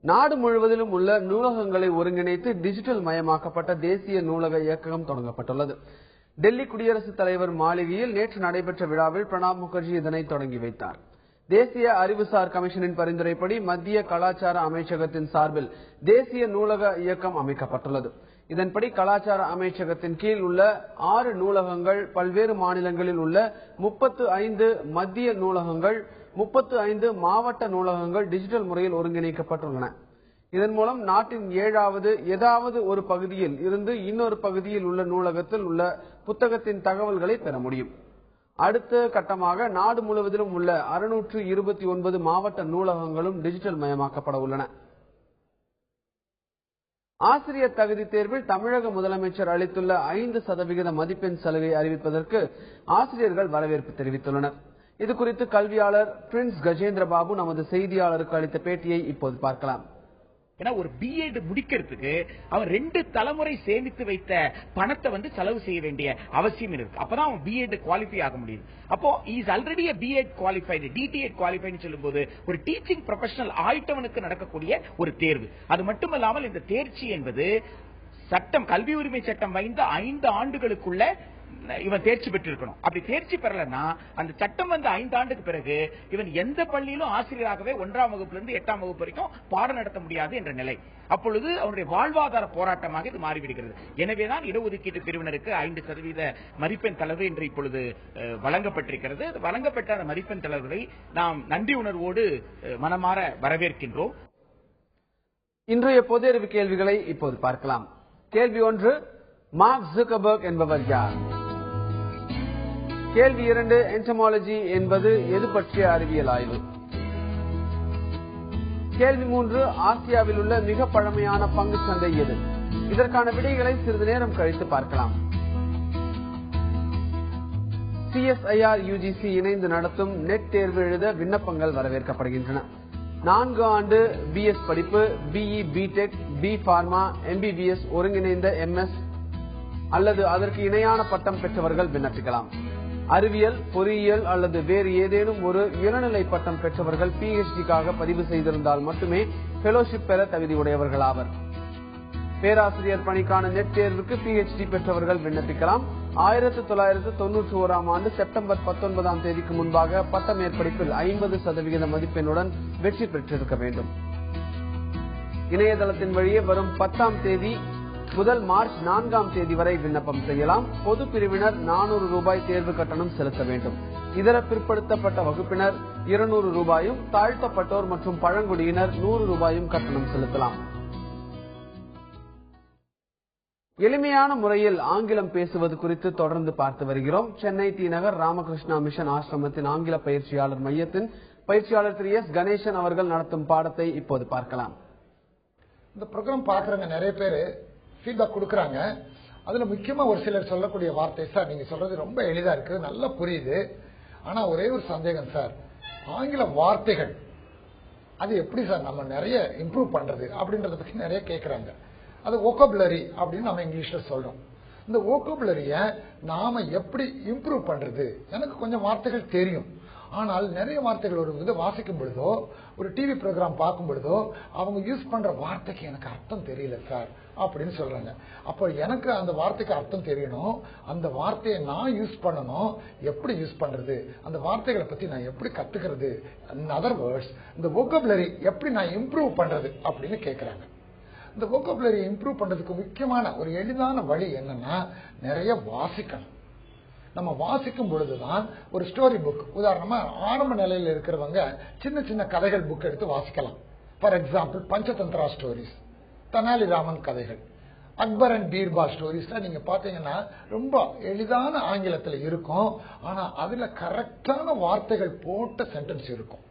நாடு முழுவதிலும் உள்ள நூலகங்களை ஒருங்கிணைத்து டிஜிட்டல் மயமாக்கப்பட்ட தேசிய நூலக இயக்ககம் தொடங்கப்பட்டுள்ளது. டெல்லி குடியரசுத் தலைவர் மாளிகையில் நேற்று நடைபெற்ற விழாவில் பிரணாப் முகர்ஜி இதனை தொடங்கி வைத்தார். தேசிய அறிவுசார் கமிஷனின் பரிந்துரைப்படி மத்திய கலாச்சார அமைச்சகத்தின் சார்பில் தேசிய நூலக இயக்கம் அமைக்கப்பட்டுள்ளது. இதன்படி கலாச்சார அமைச்சகத்தின் கீழ் உள்ள 6 நூலகங்கள், பல்வேறு மாநிலங்களில் உள்ள 35 மத்திய நூலகங்கள், 35 மாவட்ட நூலகங்கள் டிஜிட்டல் முறையில் ஒருங்கிணைக்கப்பட்டுள்ளன. இதன் மூலம் நாட்டின் ஏதாவது ஒரு பகுதியில் இருந்து இன்னொரு பகுதியில் உள்ள நூலகத்தில் உள்ள புத்தகத்தின் தகவல்களை பெற முடியும். அடுத்த கட்டமாக நாடு முழுவதிலும் உள்ள 629 மாவட்ட நூலகங்களும் டிஜிட்டல் மயமாக்கப்பட உள்ளன. ஆசிரியர் தகுதி தேர்வில் தமிழக முதலமைச்சர் அளித்துள்ள 5% மதிப்பெண் சலுகை அறிவிப்பதற்கு ஆசிரியர்கள் வரவேற்பு தெரிவித்துள்ளனர். இதுகுறித்து கல்வியாளர் பிரின்ஸ் கஜேந்திர பாபு நமது செய்தியாளருக்கு அளித்த பேட்டியை இப்போது பார்க்கலாம். ஏன்னா ஒரு பிஎட் முடிக்கிறதுக்கு அவன் 2 தலைமுறை சேமித்து வைத்த பணத்தை செலவு செய்ய வேண்டிய அவசியம் இருக்கு. அப்பதான் அவன் பிஎட் குவாலிஃபை ஆக முடியும். அப்போ is already BEd qualified, DTEd qualified சொல்லும்போது ஒரு டீச்சிங் ப்ரொஃபஷனல் ஆயிட்டவனுக்கு நடக்கக்கூடிய ஒரு தேர்வு. அது மட்டுமல்லாமல் இந்த தேர்ச்சி என்பது சட்டம், கல்வி உரிமை சட்டம் வைந்த 5 ஆண்டுகளுக்குள்ள இவன் தேர்ச்சி பெற்றிருக்கணும். அப்படி தேர்ச்சி பெறலன்னா அந்த சட்டம் 5 ஆண்டுக்கு பிறகு இவன் எந்த பள்ளியிலும் ஆசிரியராகவே 1ஆம் வகுப்பிலிருந்து 8ஆம் வகுப்பு வரைக்கும் பாடம் நடத்த முடியாது என்ற நிலை. அப்பொழுது அவனுடைய வாழ்வாதார போராட்டமாக இது மாறிவிடுகிறது. எனவேதான் இடஒதுக்கீட்டு பிரிவினருக்கு 5% மதிப்பெண் தளர்வு என்று இப்பொழுது வழங்கப்பட்டிருக்கிறது. வழங்கப்பட்ட அந்த மதிப்பெண் தளர்வுகளை நாம் நன்றி உணர்வோடு மனமாற வரவேற்கின்றோம். இன்றைய பொதறிவு கேள்விகளை இப்போது பார்க்கலாம். கேள்வி 1, மார்க் ஜக்கர்பர்க் என்பவர் யார்? கேள்வி 2, என்டமாலஜி என்பது எது பற்றிய அறிவியல் ஆய்வு? கேள்வி 3, ஆசியாவில் உள்ள மிக பழமையான பங்கு சந்தை எது? இதற்கான விடைகளை சிறிது நேரம் கழித்து பார்க்கலாம். CSIR UGC இணைந்து நடத்தும் நெட் தேர்வு எழுத விண்ணப்பங்கள் வரவேற்கப்படுகின்றன. 4 ஆண்டு BS படிப்பு, BE, BTech, B Pharma, MBBS ஒருங்கிணைந்த MS அல்லது அதற்கு இணையான பட்டம் பெற்றவர்கள் விண்ணப்பிக்கலாம். அறிவியல், பொறியியல் அல்லது வேறு ஏதேனும் ஒரு இளநிலை பட்டம் பெற்றவர்கள் PhDக்காக பதிவு செய்திருந்தால் மட்டுமே ஃபெலோஷிப் பெற தகுதி உடையவர்கள் ஆவர். பேராசிரியர் பணிக்கான நெட் தேர்வுக்கு PhD பெற்றவர்கள் விண்ணப்பிக்கலாம். 1991ஆம் ஆண்டு செப்டம்பர் 19ஆம் தேதிக்கு முன்பாக பட்ட மேற்படிப்பில் 50% மதிப்பெண்ணுடன் வெற்றி பெற்றிருக்க வேண்டும். இணையதளத்தின் வழியே வரும் 10ஆம் தேதி முதல் மார்ச் 4ஆம் தேதி வரை விண்ணப்பம் செய்யலாம். பொது பிரிவினர் ₹400 தேர்வு கட்டணம் செலுத்த வேண்டும். இதர பிற்படுத்தப்பட்ட வகுப்பினர் ₹200, தாழ்த்தப்பட்டோர் மற்றும் பழங்குடியினர் ₹100 கட்டணம் செலுத்தலாம். எளிமையான முறையில் ஆங்கிலம் பேசுவது குறித்து தொடர்ந்து பார்த்து வருகிறோம். சென்னை டி-நகர் ராமகிருஷ்ணா மிஷன் ஆசிரமத்தின் ஆங்கில பயிற்சியாளர் மையத்தின் பயிற்சியாளர் திரு எஸ் கணேசன் அவர்கள் நடத்தும் பாடத்தை இப்போது பார்க்கலாம். இந்த ப்ரோக்ராம் பாக்குறவங்க நிறைய பேர் ஃபீட்பேக் கொடுக்கறாங்க. அதுல முக்கியமா ஒரு சிலர் சொல்லக்கூடிய வார்த்தை, சார் நீங்க சொல்றது ரொம்ப எளிதா இருக்கு, நல்லா புரியுது, ஆனா ஒரே ஒரு சந்தேகம் சார், ஆங்கில வார்த்தைகள் அது எப்படி சார் நம்ம நிறைய இம்ப்ரூவ் பண்றது அப்படின்றத பத்தி நிறைய கேட்கறாங்க. அது வோகபுலரி அப்படின்னு நம்ம இங்கிலீஷ்ல சொல்றோம். இந்த வோகபுலரிய நாம எப்படி இம்ப்ரூவ் பண்றது? எனக்கு கொஞ்சம் வார்த்தைகள் தெரியும், ஆனால் நிறைய வார்த்தைகள் ஒரு வித வாசிக்கும் பொழுதோ ஒரு டிவி ப்ரோக்ராம் பார்க்கும் பொழுதோ அவங்க யூஸ் பண்ற வார்த்தைக்கு எனக்கு அர்த்தம் தெரியல சார் அப்படின்னு சொல்றாங்க. அப்போ எனக்கு அந்த வார்த்தைக்கு அர்த்தம் தெரியணும், அந்த வார்த்தையை நான் யூஸ் பண்ணணும், எப்படி யூஸ் பண்றது, அந்த வார்த்தைகளை பத்தி நான் எப்படி கத்துக்கிறது, அதர் வேர்ட்ஸ் இந்த வோகபுலரி எப்படி நான் இம்ப்ரூவ் பண்றது அப்படின்னு கேட்கறாங்க. இந்த வோகபுலரி இம்ப்ரூவ் பண்றதுக்கு முக்கியமான ஒரு எளிதான வழி என்னன்னா நிறைய வாசிக்கணும். நம்ம வாசிக்கும் பொழுதுதான் ஒரு ஸ்டோரி புக், உதாரணமா ஆரம்ப நிலையில் இருக்கிறவங்க சின்ன சின்ன கதைகள் புக் எடுத்து வாசிக்கலாம். For example Panchatantra stories, Tenaliraman கதைகள், அக்பர் அண்ட் பீர்பால் ஸ்டோரிஸ்ல நீங்க பாத்தீங்கன்னா ரொம்ப எளிதான ஆங்கிலத்தில் இருக்கும், ஆனா அதுல கரெக்டான வார்த்தைகள் போட்ட சென்டென்ஸ் இருக்கும்.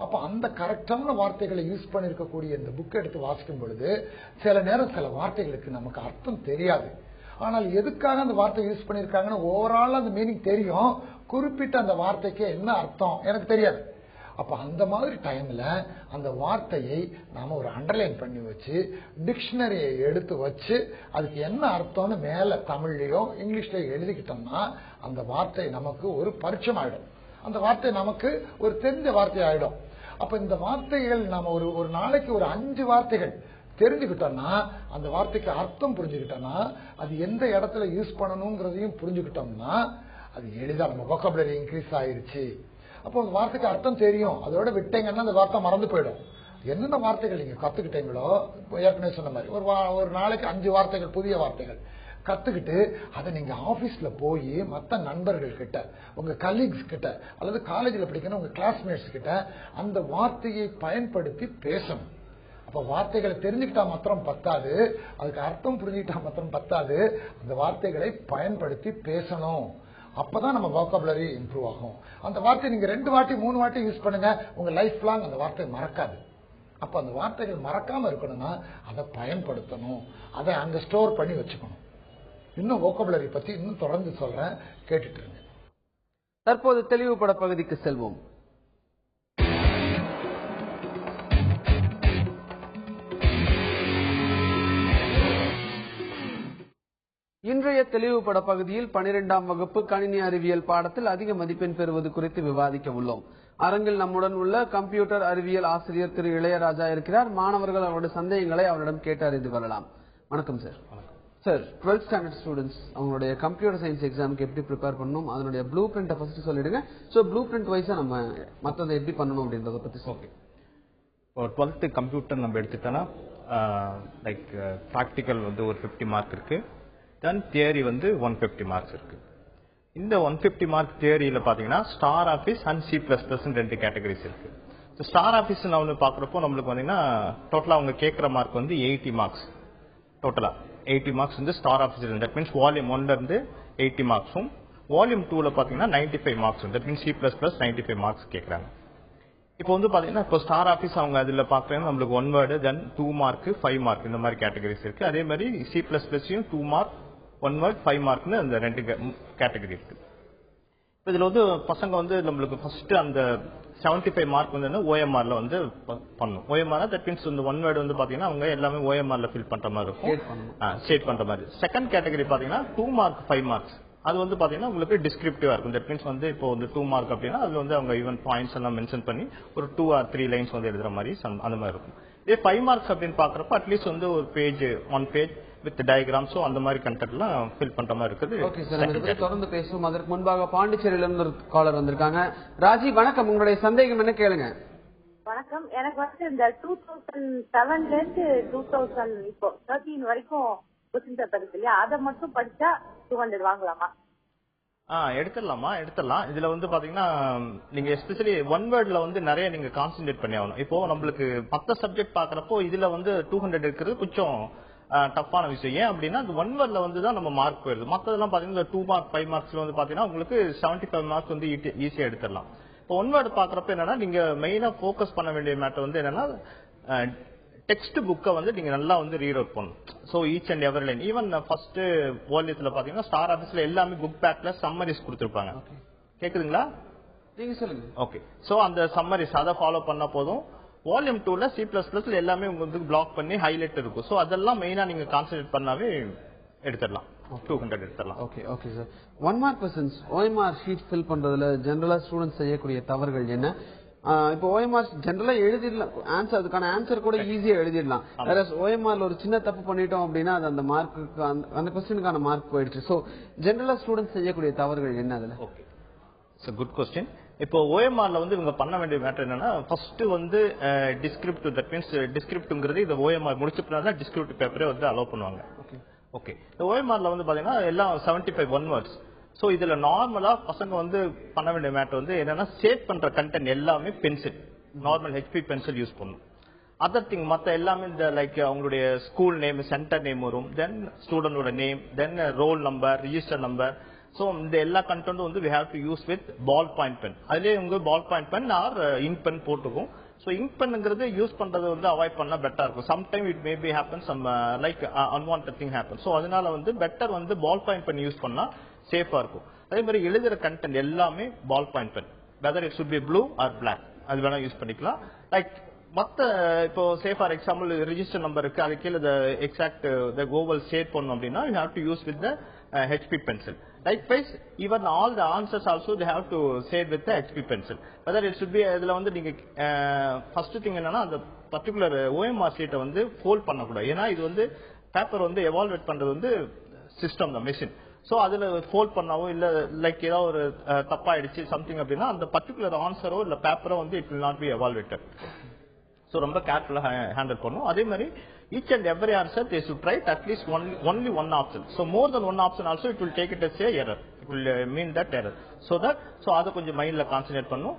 அப்ப அந்த கரெக்டான வார்த்தைகளை யூஸ் பண்ணிருக்கக்கூடிய இந்த புக் எடுத்து வாசிக்கும் பொழுது சில நேரம் சில வார்த்தைகளுக்கு நமக்கு அர்த்தம் தெரியாது, ஆனால் எதுக்காக அந்த வார்த்தை யூஸ் பண்ணிருக்காங்கன்னு ஓவரால் அந்த மீனிங் தெரியும், குறிப்பிட்ட அந்த வார்த்தைக்கு என்ன அர்த்தம் எனக்கு தெரியாது. அப்ப அந்த மாதிரி டைம்ல அந்த வார்த்தையை நாம ஒரு அண்டர்லைன் பண்ணி வச்சு டிக்ஷனரியை எடுத்து வச்சு அதுக்கு என்ன அர்த்தம்னு மேல தமிழ்லயோ இங்கிலீஷ்லயோ எழுதிக்கிட்டோம்னா அந்த வார்த்தை நமக்கு ஒரு பரிச்சயம் ஆயிடும், அந்த வார்த்தை நமக்கு ஒரு தெரிஞ்ச வார்த்தை ஆயிடும். அப்ப இந்த வார்த்தைகள் நாம ஒரு நாளைக்கு ஒரு 5 வார்த்தைகள் தெரிஞ்சுக்கிட்டோம்னா, அந்த வார்த்தைக்கு அர்த்தம் புரிஞ்சுக்கிட்டோம்னா, அது எந்த இடத்துல யூஸ் பண்ணணுங்கிறதையும் புரிஞ்சுக்கிட்டோம்னா, அது எளிதா நம்ம vocabulary இன்க்ரீஸ் ஆயிருச்சு. அப்போ அந்த வார்த்தைக்கு அர்த்தம் தெரியும். அதோட விட்டீங்கன்னா அந்த வார்த்தை மறந்து போயிடும். என்னென்ன வார்த்தைகள் நீங்க கத்துக்கிட்டீங்களோ, ஏற்கனவே சொன்ன மாதிரி ஒரு நாளைக்கு 5 வார்த்தைகள், புதிய வார்த்தைகள் கத்துக்கிட்டு அதை நீங்க ஆபீஸ்ல போய் மற்ற நண்பர்கள் கிட்ட, உங்க கலீக்ஸ் கிட்ட, அல்லது காலேஜில் படிக்கணும் உங்க கிளாஸ்மேட்ஸ் கிட்ட அந்த வார்த்தையை பயன்படுத்தி பேசணும். அப்ப வார்த்தைகளை தெரிஞ்சுக்கிட்டா மாத்திரம் பத்தாது, அதுக்கு அர்த்தம் புரிஞ்சுக்கிட்டா மாத்திரம் பத்தாது, அந்த வார்த்தைகளை பயன்படுத்தி பேசணும். அப்பதான் நம்ம vocabulary இம்ப்ரூவ் ஆகும். அந்த வார்த்தை நீங்க 2 வாட்டி 3 வாட்டி யூஸ் பண்ணுங்க, உங்க லைஃப் லாங் அந்த வார்த்தை மறக்காது. அப்ப அந்த வார்த்தைகள் மறக்காம இருக்கணும்னா அதை பயன்படுத்தணும், அதை அங்க ஸ்டோர் பண்ணி வச்சுக்கணும். இன்னும் vocabulary பத்தி இன்னும் தொடர்ந்து சொல்றேன், கேட்டுட்டு இருங்க. தற்போது தெளிவுபட பகுதிக்கு செல்வோம். இன்றைய தெளிவுபட பகுதியில் 12ஆம் வகுப்பு கணினி அறிவியல் பாடத்தில் அதிக மதிப்பெண் பெறுவது குறித்து விவாதிக்க உள்ளோம். அரங்கில் நம்முடன் உள்ள கம்ப்யூட்டர் அறிவியல் ஆசிரியர் திரு இளையராஜா இருக்கிறார். மாணவர்கள் அவருடைய சந்தேகங்களை அவரிடம் கேட்டு அறிந்து கொள்ளலாம். வணக்கம் sir. Sir, 12th standard students அவங்களுடைய கம்ப்யூட்டர் சயின்ஸ் எக்ஸாமுக்கு எப்படி ப்ரிப்பேர் பண்ணணும், அதனுடைய ப்ளூ பிரிண்ட்டை ஃபர்ஸ்ட் சொல்லிடுங்க. ஸோ ப்ளூ பிரிண்ட் வைஸா நம்ம மற்றதை எப்படி பண்ணணும் அப்படின்றத பத்தி சொல்லுங்க. இப்போ 12th கம்ப்யூட்டர் நம்ம எடுத்துட்டோம்னா லைக் ப்ராக்டிக்கல் வந்து ஒரு 50 மார்க் இருக்கு, தென் தியரி வந்து 150 மார்க்ஸ் இருக்கு. இந்த 150 மார்க் தியரியில பாத்தீங்கன்னா star office and C++ 2 categories இருக்கு. ஸ்டார் ஆஃபீஸ் நம்ம பாக்குறப்போ நம்மளுக்கு பாத்தீங்கன்னா டோட்டலா அவங்க கேட்கிற மார்க் வந்து 80 மார்க்ஸ். டோட்டலா 80 மார்க்ஸ் வந்து star office. That means volume 1ல இருந்து 80 மார்க்ஸும், வால்யூம் 2ல பாத்தீங்கன்னா 95 மார்க்ஸும். தட் மீன்ஸ் C++ 95 மார்க்ஸ் கேட்கறாங்க. இப்போ வந்து பாத்தீங்கன்னா இப்போ ஸ்டார் ஆஃபீஸ் அவங்க அதுல பாக்குறாங்க நம்மளுக்கு 1 வேர்டு, தென் 2 மார்க் 5 மார்க் இந்த மாதிரி கேட்டகரிஸ் இருக்கு. அதே மாதிரி C++யும் 2 மார்க் 1 வேர்ட் 5 மார்க்னு அந்த 2 கேட்டகரி இருக்கு. இதுல வந்து பசங்க வந்து நம்மளுக்கு ஃபர்ஸ்ட் அந்த 75 மார்க் வந்து OMRல வந்து பண்ணும். OMR தட் மீன்ஸ் இந்த 1 வேர்டு வந்து பாத்தீங்கன்னா அவங்க எல்லாமே OMRல ஃபில் பண்ற மாதிரி இருக்கும், ஸ்டேட் பண்ற மாதிரி. செகண்ட் கேட்டகரி பாத்தீங்கன்னா 2 மார்க் 5 மார்க்ஸ், அது வந்து பாத்தீங்கன்னா உங்களுக்கு டிஸ்கிரிப்டிவா இருக்கும். தட் மீன்ஸ் வந்து இப்போ வந்து 2 மார்க் அப்படின்னா அதுல வந்து அவங்க ஈவன் பாயிண்ட்ஸ் எல்லாம் மென்ஷன் பண்ணி ஒரு 2 or 3 லைன்ஸ் வந்து எழுதுற மாதிரி அந்த மாதிரி இருக்கும். இதே 5 மார்க்ஸ் அப்படின்னு பாக்குறப்ப அட்லீஸ்ட் வந்து ஒரு page 1 page with diagram, so அந்த மாதிரி கண்டென்ட் எல்லாம் ஃபில் பண்ற மாதிரி இருக்குது. ஓகே சார், நம்ம இதை தொடர்ந்து பேசுவோம். அதற்கு முன்பாக பாண்டிச்சேரியில இருந்து ஒரு காலர் வந்திருக்காங்க. ராஜி, வணக்கம். உங்களுடைய சந்தேகம் என்ன கேளுங்க. வணக்கம். எனக்கு வந்து இந்த 2007ல இருந்து 2000 இப்போ 13 வரைக்கும் கொஸ்டின் பேப்பர் இருக்கு இல்லையா, அதை மட்டும் படிச்சா 200 வாங்கலாமா? எடுத்துடலாமா? எடுத்துடலாம். இதுல வந்து பாத்தீங்கன்னா நீங்க எஸ்பெஷலி 1 வேர்ட்ல வந்து நிறைய நீங்க கான்சென்ட்ரேட் பண்ணி ஆகணும். இப்போ நம்மளுக்கு 10 சப்ஜெக்ட் பாக்குறப்போ இதுல வந்து 200 இருக்கிறது கொஞ்சம் டஃப்பான விஷயம். ஏன் அப்படின்னா அது 1 வேர்ட்ல வந்து தான் நம்ம மார்க் போயிருது. மற்றதெல்லாம் பாத்தீங்கன்னா 2 மார்க் 5 மார்க்ஸ்ல வந்து பாத்தீங்கன்னா உங்களுக்கு 75 மார்க்ஸ் வந்து ஈஸியா எடுத்துடலாம். இப்போ 1 வேர்ட் பாக்குறப்ப என்னன்னா நீங்க மெயினா போக்கஸ் பண்ண வேண்டிய மேட்டர் வந்து என்னன்னா டெக்ஸ்ட் புக்கை வந்து நீங்க நல்லா வந்து ரீட் அவுட் பண்ணணும். So each and every line, even first வால்யூத்துல பாத்தீங்கன்னா ஸ்டார் ஆஃபீஸ்ல எல்லாமே புக் பேக்ல சம்மரிஸ் கொடுத்திருப்பாங்க. கேக்குதுங்களா? நீங்க சொல்லுங்க. ஓகே, சோ அந்த சம்மரிஸ் அதை ஃபாலோ பண்ணா போதும். வால்யூம் 2ல C++ எல்லாமே உங்களுக்கு பிளாக் பண்ணி ஹைலைட் இருக்கும். சோ அதெல்லாம் மெயினா நீங்க கான்சென்ட்ரேட் பண்ணாவே எடுத்துடலாம், 200 எடுத்துடலாம். Okay okay sir. 1 mark questions OMR sheet fill பண்றதுல ஜெனரலா ஸ்டூடண்ட்ஸ் செய்யக்கூடிய தவறுகள் என்ன? இப்போ OMR ஜெனரலா எழுதிடலாம், ஆன்சர் அதுக்கான ஆன்சர் கூட ஈஸியா எழுதிடலாம். வேற OMRல ஒரு சின்ன தப்பு பண்ணிட்டோம் அப்படின்னா அது அந்த மார்க்குக்கு அந்த क्वेश्चनக்கான மார்க் போயிடுச்சு. சோ ஜெனரலா ஸ்டூடண்ட்ஸ் செய்யக்கூடிய தவறுகள் என்ன அதுல? Okay, it's a good question. இப்போ OMRல வந்து இவங்க பண்ண வேண்டிய மேட்டர் என்னன்னா ஃபர்ஸ்ட் வந்து டிஸ்கிரிப்டிவ், தட் மீன்ஸ் டிஸ்கிரிப்டிவ்ங்கிறது இந்த OMR முடிச்சப்பனா தான் டிஸ்கிரிப்டிவ் பேப்பரே வந்து அலோவ் பண்ணுவாங்க. ஓகே, இந்த OMRல வந்து பாத்தீங்கன்னா எல்லாம் 75 1 வேர்ட்ஸ். சோ இதுல நார்மலா பசங்க வந்து பண்ண வேண்டிய மேட்டர் வந்து என்னன்னா சேவ் பண்ற கண்டென்ட் எல்லாமே pencil, normal HP pencil use பண்ணணும். அதர் திங் மத்த எல்லாமே இந்த லைக் அவங்களுடைய ஸ்கூல் நேம், சென்டர் நேம் வரும், தென் ஸ்டூடெண்டோட name, then roll number, register number. So இந்த எல்லா கண்டென்ட்டும் வந்து we have to use with ball point pen. அதுலயே உங்க ball point pen or ink pen போட்டுக்கும். சோ ink penங்கிறது யூஸ் பண்றது வந்து அவாய்ட் பண்ணா பெட்டரா இருக்கும். Sometime it may be happen some like unwanted thing happen. So அதனால வந்து பெட்டர் வந்து ball point pen யூஸ் பண்ணா சேஃபா இருக்கும். அதே மாதிரி எழுதுற கண்டென்ட் எல்லாமே ball point pen, whether it should be blue or black, அது வேணா யூஸ் பண்ணிக்கலாம். லைக் மத்த இப்போ say for example register number இருக்கு, அது கீழே எக்ஸாக்ட் கோவல் ஷேட் பண்ணணும் அப்படின்னா you have to use with HP pencil. Likewise, even all the answers also they have to say with the HP pencil. Whether it should be இதுல வந்து நீங்க first thing என்னன்னா அந்த பர்டிகுலர் OMR ஷீட்டை வந்து fold பண்ணக்கூடாது. ஏன்னா இது வந்து பேப்பர் வந்து எவால்வேட் பண்றது வந்து சிஸ்டம் தான், மெஷின். சோ அதுல ஃபோல்ட் பண்ணாவோ இல்ல லைக் ஏதாவது ஒரு தப்பாயிடுச்சு சம்திங் அப்படின்னா அந்த பர்டிகுலர் ஆன்சரோ இல்ல பேப்பரோ வந்து it will not be evaluated. So ரொம்ப கேர்ஃபுல்லா ஹேண்டில் பண்ணும். அதே மாதிரி each and every answer they should write at least only one option. So more than one option also it will take it as a error. It will mean that error. So அத கொஞ்சம் மைண்ட்ல concentrate பண்ணும்.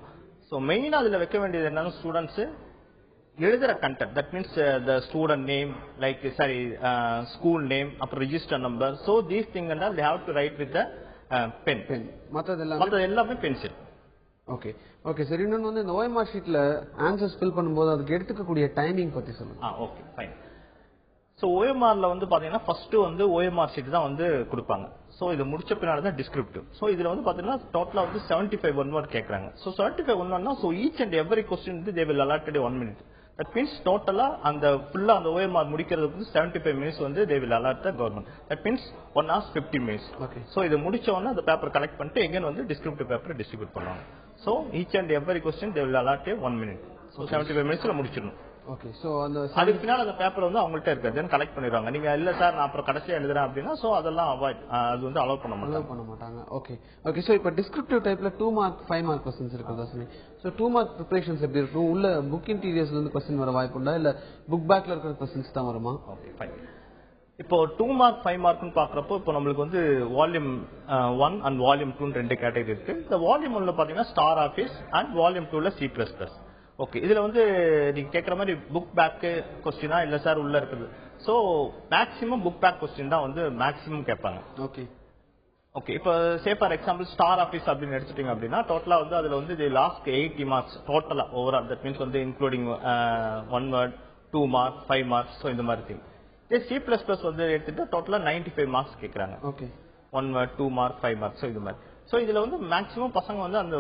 So மெயினா அதுல வைக்க வேண்டியது என்னன்னா students எழுதுற content, that means the student name, like school name, அப்புறம் register number. So these things and all they have to write with the pen. மற்ற எல்லாமே பென்சில். Okay okay sir. இன்னொன்று வந்து இந்த OMR ஷீட்ல ஆன்சர்ஸ் ஃபில் பண்ணும்போது அதுக்கு எடுத்துக்கக்கூடிய timing பத்தி சொல்லுங்க. Okay fine. ஸோ OMRல வந்து பாத்தீங்கன்னா ஃபர்ஸ்ட் வந்து OMR ஷீட் தான் வந்து கொடுப்பாங்க. ஸோ இது முடிச்ச பின்னாடி தான் டிஸ்கிரிப்டிவ். ஸோ இதுல வந்து பாத்தீங்கன்னா டோட்டலா வந்து 75 1 word கேட்கறாங்க. ஸோ 75 1 wordனா so each and every question வந்து they will allotted 1 minute. That means டோட்டலா அந்த ஃபுல்லா அந்த OMR முடிக்கிறதுக்கு வந்து 75 minutes வந்து they will allot the government. That means 1 hour 50 minutes. Okay. So இது முடிச்ச உடனே அந்த பேப்பர் கலெக்ட் பண்ணிட்டு எகைன் வந்து டிஸ்கிரிப்டிவ் பேப்பர் டிஸ்ட்ரிபியூட் பண்ணுவாங்க. So each and every question they will allot 1 minute. So 75 minutesல முடிச்சிடணும். ஓகே. சோ அந்த அதுக்கு பின்னால அந்த பேப்பர் வந்து அவங்கள்ட்ட இருக்கு, தென் கலெக்ட் பண்ணிடுவாங்க. நீங்க இல்ல சார் நான் அப்புறம் கடைசியா எழுதுறேன் அப்படின்னா சோ அதெல்லாம் அவாய்ட், அது வந்து அலோவ் பண்ண மாட்டாங்க. Okay okay. சோ இப்போ டிஸ்கிரிப்டிவ் டைப்ல 2 mark 5 mark क्वेश्चंस இருக்குதா சார்? சோ 2 mark ப்ரிபரேஷன்ஸ் எப்படி இருக்கும்? உள்ள புக் இன்டீரியர்ஸ்ல இருந்து क्वेश्चन வர வாய்ப்புண்டா இல்ல புக் பேக்ல இருக்கிற क्वेश्चंस தான் வருமா? Okay fine. இப்போ 2 mark 5 markனு பாக்குறப்போ இப்போ நம்மளுக்கு வந்து வால்யூம் 1 அண்ட் வால்யூம் 2 ரெண்டு கேட்டகரி இருக்கு. இந்த வால்யூம் 1ல பாத்தீங்கன்னா ஸ்டார் ஆபீஸ் அண்ட் வால்யூம் 2ல C++. ஓகே. இதுல வந்து நீங்க கேக்குற மாதிரி புக் பேக் क्वेश्चनா இல்ல சார் உள்ள இருக்குது. So maximum book back question தான் வந்து மேக்ஸிமம் கேட்பாங்க. Okay okay. இப்போ say for example star office அப்படின்னு எடுத்துட்டீங்க அப்படின்னா டோட்டலா வந்து அதுல வந்து லாஸ்ட் 80 marks டோட்டலா ஓவரால். தட் மீன்ஸ் வந்து including 1 word 2 mark 5 marks. So இந்த மாதிரி திங். C++ வந்து எடுத்துட்டு டோட்டலா 95 marks கேக்குறாங்க. Okay. 1 word 2 mark 5 marks. So இது மாதிரி. ஸோ இதுல வந்து மேக்ஸிமம் பசங்க வந்து அந்த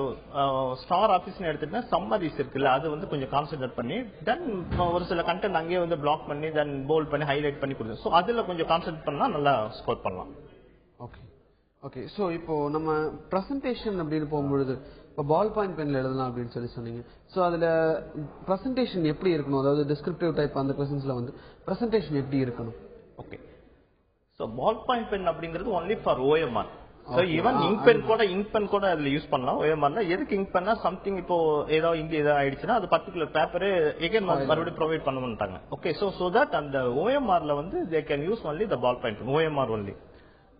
ஸ்டார் ஆபீஸ்னு எடுத்துட்டா சம்மரிஸ் இருக்குல்ல அது வந்து கொஞ்சம் கான்சென்ட்ரேட் பண்ணி தென் ஒரு சில கண்டென்ட் அங்கேயே வந்து பிளாக் பண்ணி தென் போல்ட் பண்ணி ஹைலைட் பண்ணி கொடுத்து ஸோ அதுல கொஞ்சம் கான்சென்ட்ரேட் பண்ணா நல்லா ஸ்கோர் பண்ணலாம். Okay okay. ஸோ இப்போ நம்ம ப்ரெசன்டேஷன் அப்படின்னு போகும்பொழுது இப்போ பால் பாயிண்ட் பென்ல எழுதலாம் அப்படின்னு சொல்லி சொன்னீங்க. ஸோ அதுல ப்ரெசன்டேஷன் எப்படி இருக்கணும்? அதாவது டிஸ்கிரிப்டிவ் டைப் அந்த கொஸ்டின்ஸ்ல வந்து ப்ரெசன்டேஷன் எப்படி இருக்கணும்? Okay. So ball point pen அப்படிங்கிறது only for OMR. So even ink pen கூட அதுல யூஸ் பண்ணலாம். OMRல எதுக்கு இங்க் பென்னா சம்திங் இப்போ ஏதோ இங்க ஏதோ ஆயிடுச்சுன்னா அது பர்டிகுலர் பேப்பரு எகைன் மறுபடியும் ப்ரொவைட் பண்ண மாட்டாங்க. ஓகே. ஸோ தட் அந்த OMRல வந்து they can use only the ball point pen OMR only.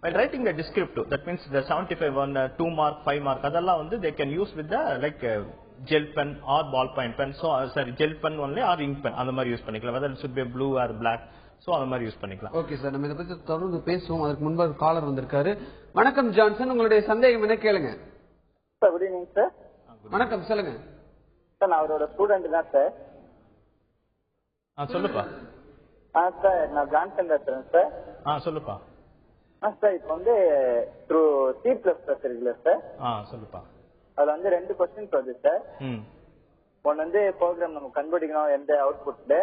While writing the descriptive, that means the 75 1 2 mark 5 mark அதெல்லாம் வந்து they can use with the like gel pen or ball point pen. So sorry gel pen only or ink pen அந்த மாதிரி use பண்ணிக்கலாம். whether it should be blue or black. So அந்த மாதிரி use பண்ணிக்கலாம். Okay sir. நம்ம இத பத்தி தொடர்ந்து பேசுவோம். அதுக்கு முன்பு ஒரு காலர் வந்திருக்காரு. வணக்கம் ஜான்சன், உங்களுடைய சந்தேகம் என்ன கேளுங்க. Sir good evening sir. வணக்கம், சொல்லுங்க சார். நான் அவரோட ஸ்டூடெண்ட் தான் சார். சொல்லுப்பா. சார் நான் ஜான்சன் பேசுறேன் சார். சொல்லுப்பா. சார் இப்போ வந்து த்ரூ C++ இருக்குல்ல சார். சொல்லுப்பா. அதுல வந்து 2 கொஸ்டின்ஸ் வருது சார். ஒன்னு வந்து ப்ரோக்ராம் நம்ம கண்டுபிடிக்கணும் எந்த அவுட்புட்ல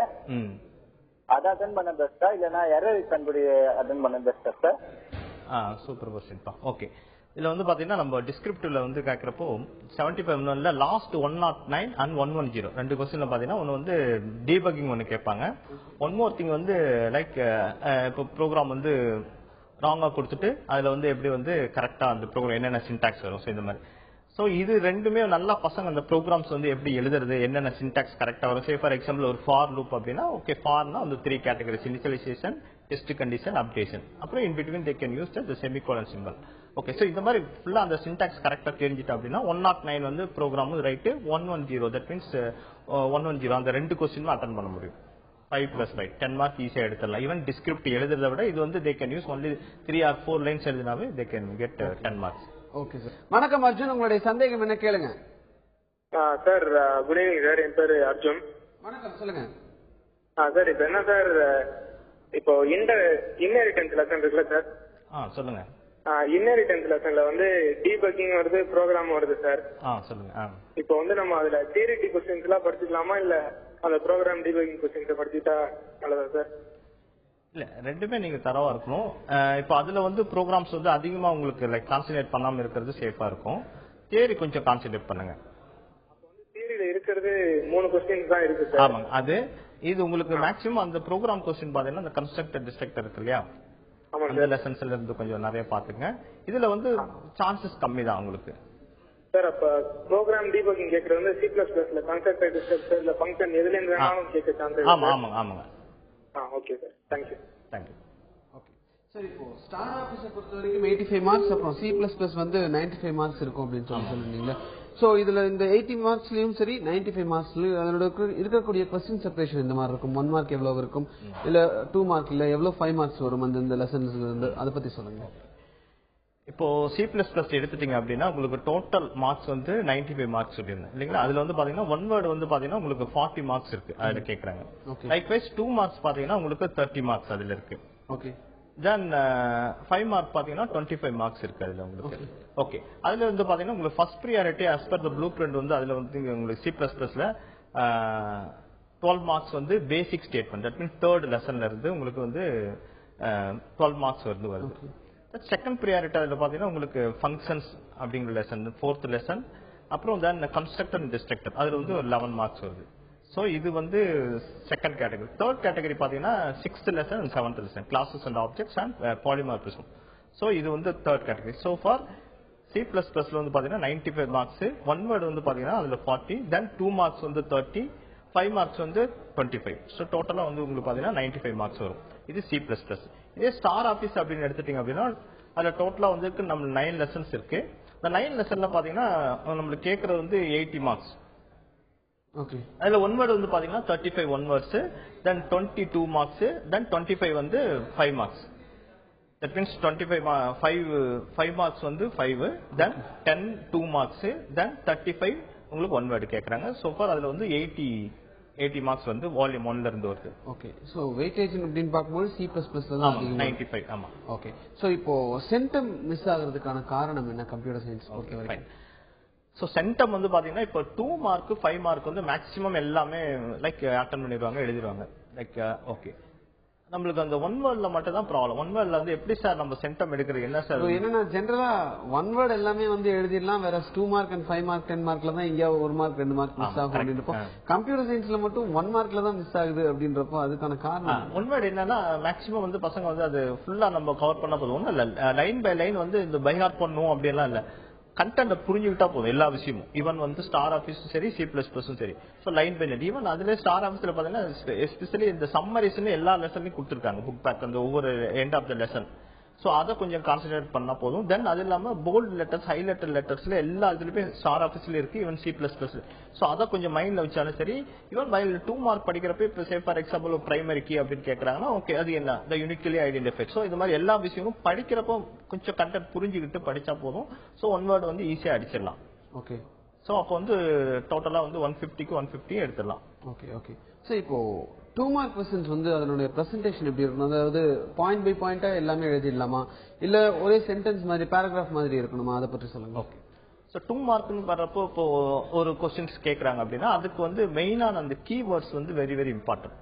அதை அட்டன் பண்ண பெஸ்டா இல்லனா எரர் கண்டுபிடி அட்டன் பண்ண பெஸ்டா சார்? சூப்பர் கொஸ்டின்ப்பா. ஓகே. இதுல வந்து பாத்தீங்கன்னா நம்ம டிஸ்கிரிப்டிவ்ல வந்து கேக்குறப்போ 75 1ல லாஸ்ட் 109 அண்ட் 110 ரெண்டு கொஸ்டின்ல பாத்தீங்கன்னா ஒன்னு வந்து டீபக்கிங் ஒன்னு கேட்பாங்க. ஒன் மோர் திங் வந்து லைக் இப்போ ப்ரோக்ராம் வந்து ராங்கா கொடுத்துட்டு அதுல வந்து எப்படி வந்து கரெக்டா அந்த ப்ரோக்ராம் என்னென்ன சின்டாக்ஸ் வரும். ஸோ இந்த மாதிரி. ஸோ இது ரெண்டுமே நல்லா பசங்க அந்த ப்ரோக்ராம்ஸ் வந்து எப்படி எழுதுறது என்னென்ன சின்டாக்ஸ் கரெக்டா வரும். சே ஃபார் எக்ஸாம்பிள் ஒரு ஃபார் லூப் அப்படின்னா ஓகே ஃபார்னா அந்த 3 categories initialisation, test condition, updation. அப்புறம் in between they can use the semicolon symbol. Okay. So இந்த மாதிரி ஃபுல்லா அந்த சின்டாக்ஸ் கரெக்டா தெரிஞ்சுட்டு அப்படின்னா 109 வந்து ப்ரோக்ராம் ரைட்டு, 110 தட் மீன்ஸ் 110 அந்த 2 கொஸ்டினும் அட்டன் பண்ண முடியும். 5 plus 5 10 mark ஈஸியா எடுத்துடலாம். ஈவன் டிஸ்கிரிப்ட் எழுதுறத விட இது வந்து they can use only 3 or 4 lines எழுதினாவே they can get 10 marks. Okay sir. வணக்கம் அர்ஜுன், உங்களுடைய சந்தேகம் என்ன கேளுங்க. Sir good evening sir. என் பேரு அர்ஜுன். வணக்கம், சொல்லுங்க. சார் இப்போ என்ன சார், இப்போ இன்ஹெரிட்டன்ஸ் லெசன் இருக்குல்ல சார்? சொல்லுங்க. இன்ஹெரிட்டன்ஸ் லெசன்ல வந்து டீபக்கிங் வருது, ப்ரோக்ராம் வருது சார். சொல்லுங்க. இப்போ வந்து நம்ம அதுல தியரிட்டி क्वेश्चंस எல்லாம் படிச்சுக்கலாமா இல்ல அந்த ப்ரோக்ராம் டீபக்கிங் கொஸ்டின்ஸை படிச்சுட்டா நல்லதா சார்? இல்ல ரெண்டுமே நீங்க தரவா இருக்கணும். இப்போ அதுல வந்து ப்ரோக்ராம்ஸ் வந்து அதிகமா உங்களுக்கு லைக் கான்சென்ட்ரேட் பண்ணாம இருக்கிறது சேஃபா இருக்கும். தியரி கொஞ்சம் கான்சென்ட்ரேட் பண்ணுங்க. தியரியில இருக்கிறது 3 கொஸ்டின்ஸ் தான் இருக்கு சார். ஆமாங்க. அது இது உங்களுக்கு மேக்ஸிமம் அந்த ப்ரோக்ராம் கொஸ்டின் பாத்தீங்கன்னா அந்த கன்ஸ்ட்ரக்டர் டிஸ்ட்ரக்டர் இருக்கு இல்லையா, அந்த லெசன்ஸ்ல இருந்து கொஞ்சம் நிறைய பாத்துங்க. இதுல வந்து சான்சஸ் கம்மி தான் உங்களுக்கு சார். அப்ப ப்ரோக்ராம் டீபக்கிங் கேக்குறது வந்து C++ல கன்ஸ்ட்ரக்டர் டிஸ்ட்ரக்டர்ல ஃபங்க்ஷன் எதுல இருந்து வேணாலும் கேட்க சான்ஸ் இருக்கு. ஆமாங்க. Okay sir, thank you. Okay sir. இப்போ ஸ்டார் ஆபீஸை பொறுத்த வரைக்கும் 85 மார்க்ஸ், அப்புறம் C++ வந்து 95 மார்க்ஸ் இருக்கும் அப்படின்னு சொல்லிருந்தீங்க. சோ இதுல இந்த 80 மார்க்ஸ்லயும் சரி 95 மார்க்ஸ்லயும் அதனோட இருக்கக்கூடிய கொஸ்டின் செப்பரேஷன் இந்த மாதிரி இருக்கும். 1 மார்க் எவ்வளவு இருக்கும், இல்ல 2 மார்க் இல்ல எவ்வளவு 5 மார்க்ஸ் வரும் அந்த லெசன்ஸ்ல இருந்து, அதை பத்தி சொல்லுங்க. இப்போ C++ எடுத்துட்டீங்க அப்படின்னா உங்களுக்கு டோட்டல் மார்க்ஸ் வந்து 95 மார்க்ஸ் சொல்லிருந்தேன் இல்லைங்களா. அதுல வந்து பாத்தீங்கன்னா 1 வேர்டு வந்து பாத்தீங்கன்னா உங்களுக்கு 40 மார்க்ஸ் இருக்கு அதுல கேக்குறாங்க. லைக்வைஸ் 2 மார்க்ஸ் பாத்தீங்கன்னா உங்களுக்கு 30 மார்க்ஸ் அதுல இருக்கு. ஓகே. தென் 5 மார்க் பாத்தீங்கன்னா 25 மார்க்ஸ் இருக்கு அதுல உங்களுக்கு. ஓகே. அதுல வந்து பாத்தீங்கன்னா உங்களுக்கு first priority as per the blueprint வந்து அதுல வந்து உங்களுக்கு C++ல 12 மார்க்ஸ் வந்து பேசிக் ஸ்டேட்மெண்ட், தட் மீன்ஸ் தேர்ட் லெசன்ல இருந்து உங்களுக்கு வந்து 12 மார்க்ஸ் வருது. செகண்ட் ப்ரியாரிட்டி அதுல பாத்தீங்கன்னா உங்களுக்கு ஃபங்க்ஷன்ஸ் அப்படிங்கிற லெசன் 4th லெசன், அப்புறம் தென் கன்ஸ்ட்ரக்டர் அண்ட் டிஸ்ட்ரக்டர் அதுல வந்து 11 மார்க்ஸ் வருது. சோ இது வந்து செகண்ட் கேட்டகரி. தேர்ட் கேட்டகரி பாத்தீங்கன்னா 6th lesson and 7th lesson classes and objects and polymorphism. So இது வந்து தேர்ட் கேட்டகரி. சோ ஃபார் C++ல வந்து பாத்தீங்கன்னா 95 மார்க்ஸ், 1 வேர்டு வந்து பாத்தீங்கன்னா அதுல 40, தென் 2 மார்க்ஸ் வந்து 30, 5 மார்க்ஸ் வந்து 25. சோ டோட்டலா வந்து உங்களுக்கு பாத்தீங்கன்னா 95 மார்க்ஸ் வரும். இது C++. இதே ஸ்டார் ஆபீஸ் அப்படின்னு எடுத்துட்டீங்க அப்படின்னா அதுல டோட்டலா வந்து நம்ம 9 லெசன்ஸ் இருக்கு. இந்த 9 லெசன்ல பாத்தீங்கன்னா நம்மளுக்கு கேக்குறது வந்து 80 மார்க்ஸ். ஓகே. அதுல 1 வேர்டு வந்து பாத்தீங்கன்னா 35 1 வேர்ட்ஸ், தென் 22 மார்க்ஸ், தென் 25 வந்து 5 மார்க்ஸ். தட் மீன்ஸ் 5 மார்க்ஸ் வந்து 5, தென் 10 2 மார்க்ஸ், தென் 35 உங்களுக்கு 1 வேர்டு கேக்குறாங்க. சோ ஃபார் அதுல வந்து 80 மார்க்ஸ் வந்து வால்யூம் 1ல இருந்து வருது. ஓகே. சோ வெயிட்டேஜ் அப்படினு பாக்கும்போது C++ல தான் அதிகமா 95. ஆமா. ஓகே. சோ இப்போ சென்டம் மிஸ் ஆகிறதுக்கான காரணம் என்ன கம்ப்யூட்டர் சயின்ஸ் பொறுத்தவரைக்கும்? சோ சென்டம் வந்து பாத்தீங்கன்னா இப்போ 2 மார்க் 5 மார்க் வந்து மேக்ஸிமம் எல்லாமே லைக் அட்டெண்ட் பண்ணிடுவாங்க, எழுதிடுவாங்க. Like okay. நம்மளுக்கு அந்த 1 வேர்ட்ல மட்டும் தான் ப்ராப்ளம். 1 வேர்ட்ல வந்து எப்படி சார் நம்ம சென்டம் எடுக்கிறது என்ன சார்? என்னன்னா ஜெனரலா 1 வேர்ட் எல்லாமே வந்து எழுதிடலாம், வேற 2 மார்க் அண்ட் 5 மார்க் 10 மார்க்ல தான் இங்க 1 மார்க் 2 மார்க் மிஸ் ஆகும் அப்படின்றப்போ கம்ப்யூட்டர் சயின்ஸ்ல மட்டும் 1 மார்க்ல தான் மிஸ் ஆகுது அப்படின்றப்போ அதுக்கான காரணம் 1 வேர்ட் என்னன்னா மேக்ஸிமம் வந்து பசங்க வந்து அது ஃபுல்லா நம்ம கவர் பண்ண போதும். ஒன்றும் இல்ல லைன் பை லைன் வந்து இந்த பை ஹார்ட் பண்ணும் அப்படியெல்லாம் இல்ல, கண்டென்ட் புரிஞ்சுக்கிட்டா போதும் எல்லா விஷயமும். ஈவன் வந்து ஸ்டார் ஆபீஸும் சரி C++ம் சரி. So line by line even அதுல ஸ்டார் ஆபீஸ்ல பாத்தீங்கன்னா எஸ்பெஷலி இந்த சம்மரிஸ் எல்லா லெசன்லயும் கொடுத்துருக்காங்க புக் பேக் அந்த ஒவ்வொரு end of the lesson. So அதை கொஞ்சம் கான்சென்ட்ரேட் பண்ணா போதும். தென் அது இல்லாம போல்ட் லெட்டர்ஸ் ஹைலைட்டர் லெட்டர்ஸ்ல எல்லா இதுலயுமே ஸ்டார் ஆபீஸ்ல இருக்கு, ஈவன் C++. சோ அதை கொஞ்சம் மைண்ட்ல வச்சாலும் சரி. ஈவன் பை 2 மார்க் படிக்கிறப்ப இப்ப say for example primary key அப்படின்னு கேக்குறாங்கன்னா ஓகே அது என்ன த யூனிக்கலி ஐடென்டிஃபைட். சோ இது மாதிரி எல்லா விஷயமும் படிக்கிறப்போ கொஞ்சம் கண்டென்ட் புரிஞ்சுக்கிட்டு படிச்சா போதும். சோ 1 வேர்டு வந்து ஈஸியா அடிச்சிடலாம். ஓகே. சோ அப்போ வந்து டோட்டலா வந்து 150க்கு 150 எடுத்துடலாம். ஓகே. ஓகே. சோ இப்போ 2 மார்க் क्वेश्चंस வந்து அதனுடைய பிரசன்டேஷன் எப்படி இருக்கும்? அதாவது பாயிண்ட் பை பாயிண்டா எல்லாமே எழுதிடலாமா, இல்ல ஒரே சென்டென்ஸ் மாதிரி பேராகிராஃப் மாதிரி இருக்கணுமா, அதை பற்றி சொல்லுங்க. ஓகே. சோ 2 மார்க்னு வரப்போ இப்போ ஒரு क्वेश्चंस கேக்குறாங்க அப்படின்னா அதுக்கு வந்து மெயினான அந்த கீவேர்ட்ஸ் வந்து very very important.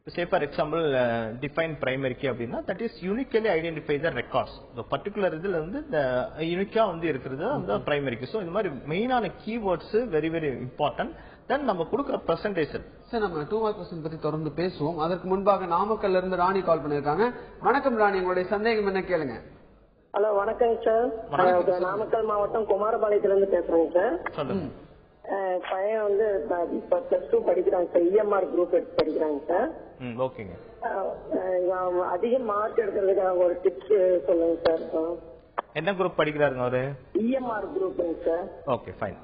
Say for example, define primary key அப்படின்னா that is uniquely identify the records. The particular இதுல வந்து யூனிக்கா வந்து இருக்கிறது அந்த primary key. So இந்த மாதிரி மெயினான கீவேர்ட்ஸ் வெரி வெரி இம்பார்ட்டன்ட். தென் நம்ம கொடுக்குற பிரசன்டேஷன். சார் நம்ம 2 மார்க் क्वेश्चन பத்தி தொடர்ந்து பேசுவோம். அதற்கு முன்பாக நாமக்கல்ல இருந்து ராணி கால் பண்ணிருக்காங்க. வணக்கம் ராணி, உங்களுடைய சந்தேகம் என்ன கேளுங்க. ஹலோ வணக்கம் சார். நாமக்கல் மாவட்டம் குமாரபாளையத்துல இருந்து பேசுறேங்க சார். சொல்லுங்க. பையன் வந்து +2 படிக்கிறாங்க சார். EMR குரூப் எடுத்து படிக்கிறாங்க சார். ஓகேங்க. அதிக மார்க் எடுக்கிறதுக்கு ஒரு டிப்ஸ் சொல்லுங்க சார். என்ன குரூப் படிக்கிறாருங்க அவரு? EMR குரூப்ங்க சார். Okay fine.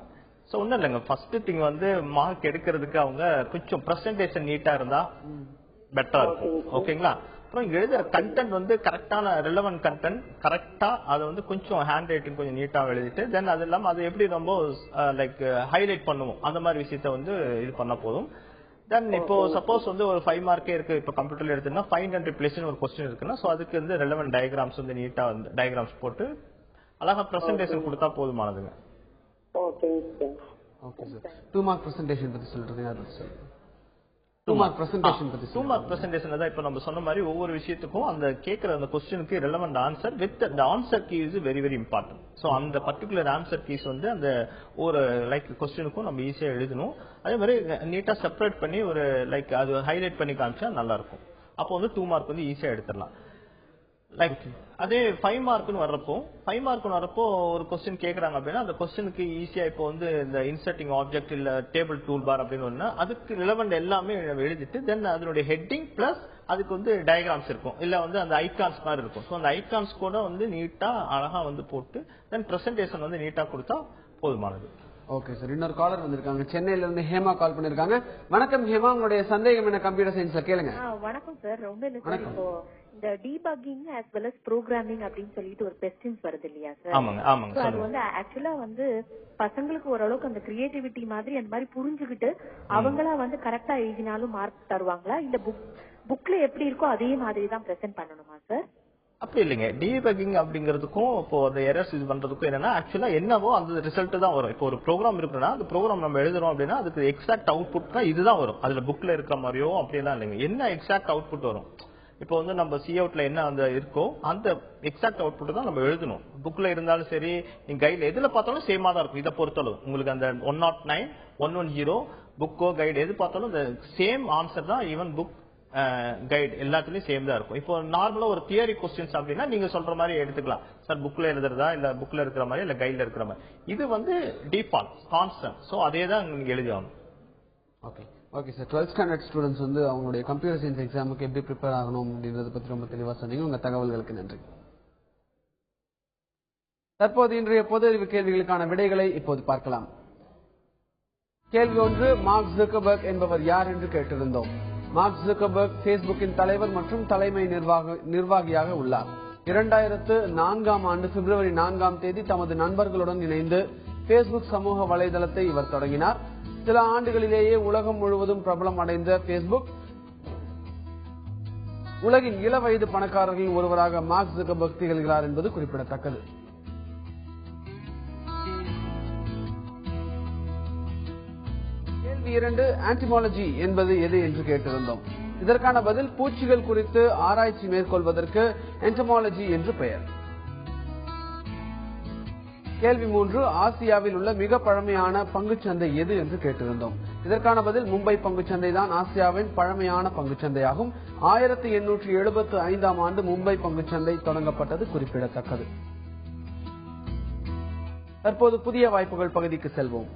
சோ ஒண்ணும் இல்லைங்க, ஃபர்ஸ்ட் திங் வந்து மார்க் எடுக்கிறதுக்கு அவங்க கொஞ்சம் பிரசன்டேஷன் நீட்டா இருந்தா பெட்டரா இருக்கும். ஓகேங்களா? அப்புறம் எழுதுற கண்டென்ட் வந்து கரெக்டான ரெலவென்ட் கண்டென்ட் கரெக்டா அதை வந்து கொஞ்சம் ஹேண்ட் ரைட்டிங் கொஞ்சம் நீட்டா எழுதிட்டு தென் அது இல்லாம அது எப்படி ரொம்ப லைக் ஹைலைட் பண்ணுவோம் அந்த மாதிரி விஷயத்த வந்து இது பண்ண போதும். தென் இப்போ சப்போஸ் வந்து ஒரு 5 மார்க்கே இருக்கு, இப்போ கம்ப்யூட்டர்ல எடுத்தோம்னா ஃபைண்ட் அண்ட் ரிப்ளேஸ்னு ஒரு கொஸ்டின் இருக்குன்னா சோ அதுக்கு வந்து ரெலவென்ட் டயக்ராம்ஸ் வந்து நீட்டா வந்து டயக்ராம்ஸ் போட்டு அழகா பிரசன்டேஷன் கொடுத்தா போதுமானதுங்க. Okay sir. Okay sir. 2 mark presentation பத்தி சொல்றீங்க, அது சார். 2 மார்க் பிரசன்டேஷன் பத்தி 2 மார்க் பிரசன்டேஷன் தான் இப்ப நம்ம சொன்ன மாதிரி ஒவ்வொரு விஷயத்துக்கும் அந்த கேக்குற அந்த क्वेश्चनக்கு relevant answer with the answer key is very very important. So அந்த பர்టిక్యులர் ஆன்சர் கீஸ் வந்து அந்த ஒரு லைக் क्वेश्चनக்கும் நம்ம ஈஸியா எழுதணும். அதே மாதிரி நீட்டா செப்பரேட் பண்ணி ஒரு லைக் அது ஹைலைட் பண்ணி காமிச்சா நல்லா இருக்கும். அப்போ வந்து 2 மார்க் வந்து ஈஸியா எடுத்துடலாம். லைக் அதே 5 மார்க்னு வரப்போ ஒரு கொஸ்டின் கேக்குறாங்க அப்படின்னா அந்த கொஸ்டினுக்கு ஈஸியா இப்போ வந்து இந்த இன்சர்ட்டிங் ஆப்ஜெக்ட் இல்ல டேபிள் டூல் பார் அப்படின்னு அதுக்கு ரிலவென்ட் எல்லாமே எழுதிட்டு தென் அதனுடைய ஹெட்டிங் பிளஸ் அதுக்கு வந்து டயக்ராம்ஸ் இருக்கும் இல்ல வந்து அந்த ஐகான்ஸ் மாதிரி இருக்கும். ஸோ அந்த ஐகான்ஸ் கூட வந்து நீட்டா அழகா வந்து போட்டு தென் பிரசன்டேஷன் வந்து நீட்டா கொடுத்தா போதுமானது. Okay sir. இன்னொரு காலர் வந்திருக்காங்க. சென்னையில இருந்து ஹேமா கால் பண்ணிருக்காங்க. வணக்கம் ஹேமா, உங்களுடைய சந்தேகம் என்ன கம்ப்யூட்டர் சயின்ஸ்ல கேளுங்க. வணக்கம் சார். ரொம்ப இல்ல சார், இப்போ இந்த debugging as well as programming அப்படின்னு சொல்லிட்டு ஒரு கொஸ்டின்ஸ் வருது இல்லையா சார்? ஆமாங்க. அது வந்து ஆக்சுவலா வந்து பசங்களுக்கு ஓரளவுக்கு அந்த கிரியேட்டிவிட்டி மாதிரி அந்த மாதிரி புரிஞ்சுக்கிட்டு அவங்களா வந்து கரெக்டா எழுதினாலும் மார்க் தருவாங்களா இல்ல புக்ல எப்படி இருக்கோ அதே மாதிரி தான் பிரசன்ட் பண்ணணுமா சார்? அப்படி இல்லைங்க. டீபக்கிங் அப்படிங்கிறதுக்கும் இப்போ அந்த எரர்ஸ் இது பண்றதுக்கும் என்னன்னா ஆக்சுவலா என்னவோ அந்த ரிசல்ட் தான் வரும். இப்போ ஒரு ப்ரோக்ராம் இருக்குன்னா அந்த ப்ரோக்ராம் நம்ம எழுதுறோம் அப்படின்னா அதுக்கு எக்ஸாக்ட் அவுட்புட் தான் இதுதான் வரும். அதுல புக்ல இருக்கிற மாதிரியோ அப்படியெல்லாம் இல்லைங்க. என்ன எக்ஸாக்ட் அவுட்புட் வரும், இப்போ வந்து நம்ம சி அவுட்ல என்ன அந்த இருக்கோ அந்த எக்ஸாக்ட் அவுட்புட் தான் நம்ம எழுதணும். புக்ல இருந்தாலும் சரி நீங்க கைட்ல எதுல பார்த்தாலும் சேமா தான் இருக்கும். இதை பொறுத்தளவு உங்களுக்கு அந்த 109, 110 புக்கோ கைடு எது பார்த்தாலும் இந்த சேம் ஆன்சர் தான். ஈவன் புக் கைட் எல்லாத்துலயும் சேம் தான் இருக்கும். இப்போ நார்மலா ஒரு தியரி கொஸ்டின்ஸ் அப்படின்னா நீங்க சொல்ற மாதிரி எடுத்துக்கலாம் சார், புக்ல எழுதுறதா இல்ல புக்ல இருக்கிற மாதிரி இல்ல கைட்ல இருக்கிற மாதிரி. இது வந்து டிஃபால்ட் கான்ஸ்டன்ட். சோ அதே தான் நீங்க எழுதி ஆகணும். Okay sir. 12th standard students வந்து அவங்களுடைய கம்ப்யூட்டர் சயின்ஸ் எக்ஸாமுக்கு எப்படி ப்ரிப்பேர் ஆகணும் அப்படின்றத பத்தி ரொம்ப தெளிவா சொன்னீங்க. உங்க தகவல்களுக்கு நன்றி. தற்போது இன்றைய பொது அறிவு கேள்விகளுக்கான விடைகளை இப்போது பார்க்கலாம். கேள்வி 1, மார்க் ஜக்கர்பர்க் என்பவர் யார் என்று கேட்டிருந்தோம். மார்க் ஜக்கர்பர்க் பேஸ்புக்கின் தலைவர் மற்றும் தலைமை நிர்வாகியாக உள்ளார். 2004ஆம் ஆண்டு பிப்ரவரி 4ஆம் தேதி தமது நண்பர்களுடன் இணைந்து பேஸ்புக் சமூக வலைதளத்தை இவர் தொடங்கினார். சில ஆண்டுகளிலேயே உலகம் முழுவதும் பிரபலம் அடைந்த பேஸ்புக் உலகின் இள வயது பணக்காரர்களில் ஒருவராக மார்க் ஜக்கர்பர்க் திகழ்கிறார் என்பது குறிப்பிடத்தக்கது. கேள்வி 2, ஆன்டிமாலஜி என்பது எது என்று கேட்டிருந்தோம். இதற்கான பதில் பூச்சிகள் குறித்து ஆராய்ச்சி மேற்கொள்வதற்கு என்டமாலஜி என்று பெயர். கேள்வி 3, ஆசியாவில் உள்ள மிக பழமையான பங்குச்சந்தை எது என்று கேட்டிருந்தோம். இதற்கான பதில் மும்பை பங்குச்சந்தை தான் ஆசியாவின் பழமையான பங்குச்சந்தையாகும். 1875ஆம் ஆண்டு மும்பை பங்குச்சந்தை தொடங்கப்பட்டது குறிப்பிடத்தக்கது. தற்போது புதிய வாய்ப்புகள் பகுதிக்கு செல்வோம்.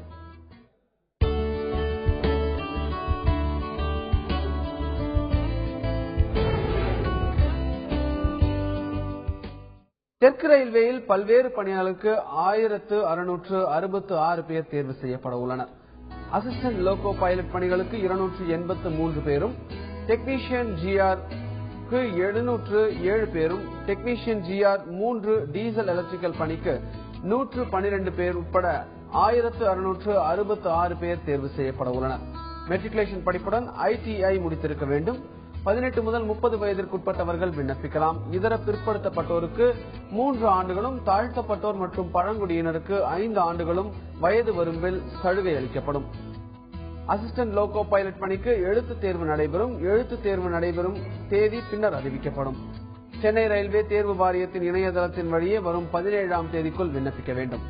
தெற்கு ரயில்வேயில் பல்வேறு பணியாளருக்கு 1666 பேர் தேர்வு செய்யப்பட உள்ளனர். அசிஸ்டன்ட் லோகோ பைலட் பணிகளுக்கு 283 பேரும், டெக்னீஷியன் GR க்கு 707 பேரும், டெக்னீஷியன் GR 3 டீசல் எலக்ட்ரிக்கல் பணிக்கு 112 பேர் உட்பட 1666 பேர் தேர்வு செய்யப்பட உள்ளனர். மெட்ரிகுலேஷன் படிப்புடன் ITI முடித்திருக்க வேண்டும். 18 முதல் 30 வயதிற்குட்பட்டவர்கள் விண்ணப்பிக்கலாம். இதர பிற்படுத்தப்பட்டோருக்கு 3 ஆண்டுகளும், தாழ்த்தப்பட்டோர் மற்றும் பழங்குடியினருக்கு 5 ஆண்டுகளும் வயது வரம்பில் சலுகை அளிக்கப்படும். அசிஸ்டன்ட் லோகோ பைலட் பணிக்கு எழுத்து தேர்வு நடைபெறும். எழுத்து தேர்வு நடைபெறும் தேதி பின்னர் அறிவிக்கப்படும். சென்னை ரயில்வே தேர்வு வாரியத்தின் இணையதளத்தின் வழியே வரும் 17ஆம் தேதிக்குள் விண்ணப்பிக்க வேண்டும்.